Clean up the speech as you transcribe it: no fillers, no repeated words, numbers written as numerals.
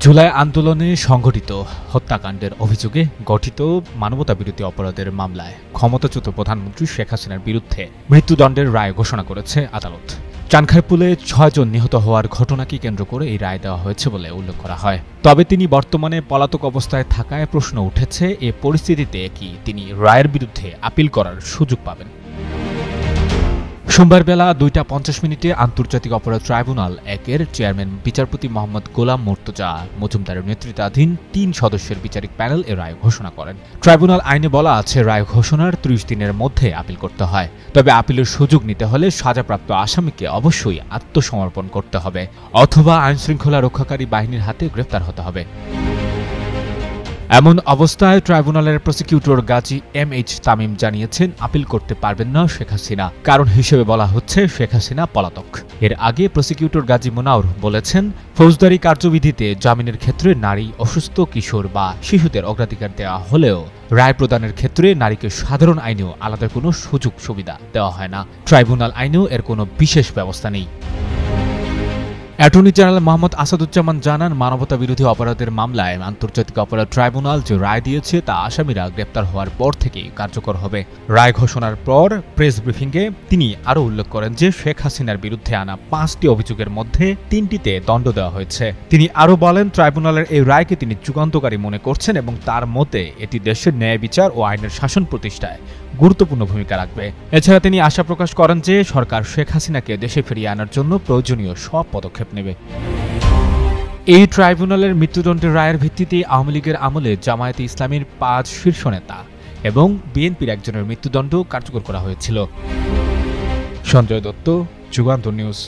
জুলাই আন্দোলনে সংঘটিত হত্যাকাণ্ডের অভিযোগে গঠিত মানবতাবিরোধী অপরাধের মামলায় ক্ষমতাচ্যুত প্রধানমন্ত্রী শেখ হাসিনার বিরুদ্ধে মৃত্যুদণ্ডের রায় ঘোষণা করেছে আদালত। চানখারপুলে ৬ জন নিহত হওয়ার ঘটনাকে কেন্দ্র করে এই রায় দেওয়া হয়েছে বলে উল্লেখ করা হয়। তবে তিনি বর্তমানে পলাতক অবস্থায় থাকায় প্রশ্ন উঠেছে, এ পরিস্থিতিতে কি তিনি রায়ের বিরুদ্ধে আপিল করার সুযোগ পাবেন? সোমবার বেলা ২টা ৫০ আন্তর্জাতিক অপরাধ ট্রাইব্যুনাল ১-এর চেয়ারম্যান বিচারপতি মোহাম্মদ গোলাম মুর্তজা মজুমদারের নেতৃত্বাধীন ৩ সদস্যের বিচারিক প্যানেল এ রায় ঘোষণা করেন। ট্রাইব্যুনাল আইনে বলা আছে, রায় ঘোষণার ৩০ দিনের মধ্যে আপিল করতে হয়। তবে আপিলের সুযোগ নিতে হলে সাজাপ্রাপ্ত আসামিকে অবশ্যই আত্মসমর্পণ করতে হবে অথবা আইনশৃঙ্খলা রক্ষাকারী বাহিনীর হাতে গ্রেফতার হতে হবে। এমন অবস্থায় ট্রাইব্যুনালের প্রসিকিউটর গাজী এম.এইচ. তামিম জানিয়েছেন, আপিল করতে পারবেন না শেখ হাসিনা। কারণ হিসেবে বলা হচ্ছে শেখ হাসিনা পলাতক। এর আগে প্রসিকিউটর গাজী মুনাওর বলেছেন, ফৌজদারি কার্যবিধিতে জামিনের ক্ষেত্রে নারী, অসুস্থ কিশোর বা শিশুদের অগ্রাধিকার দেওয়া হলেও রায় প্রদানের ক্ষেত্রে নারীকে সাধারণ আইনেও আলাদা কোনো সুযোগ সুবিধা দেওয়া হয় না। ট্রাইব্যুনাল আইনেও এর কোনো বিশেষ ব্যবস্থা নেই। অ্যাটর্নি জেনারেল মোহাম্মদ আসাদুজ্জামান জানান, মানবতাবিরোধী অপরাধের মামলায় আন্তর্জাতিক অপরাধ ট্রাইব্যুনাল যে রায় দিয়েছে তা আসামিরা গ্রেপ্তার হওয়ার পর থেকেই কার্যকর হবে। রায় ঘোষণার পর প্রেস ব্রিফিংয়ে তিনি আরও উল্লেখ করেন যে শেখ হাসিনার বিরুদ্ধে আনা 5টি অভিযোগের মধ্যে 3টিতে দণ্ড দেওয়া হয়েছে। তিনি আরও বলেন, ট্রাইব্যুনালের এই রায়কে তিনি যুগান্তকারী মনে করছেন এবং তার মতে এটি দেশের ন্যায় বিচার ও আইনের শাসন প্রতিষ্ঠায় গুরুত্বপূর্ণ ভূমিকা রাখবে। এছাড়া তিনি আশা প্রকাশ করেন যে সরকার শেখ হাসিনাকে দেশে ফিরিয়ে আনার জন্য প্রয়োজনীয় সব পদক্ষেপ নেবে। এই ট্রাইব্যুনালের মৃত্যুদণ্ডের রায়ের ভিত্তিতে আওয়ামী লীগের আমলে জামায়াতে ইসলামীর 5 শীর্ষ নেতা এবং বিএনপির একজনের মৃত্যুদণ্ড কার্যকর করা হয়েছিল। সঞ্জয় দত্ত, যুগান্তর নিউজ।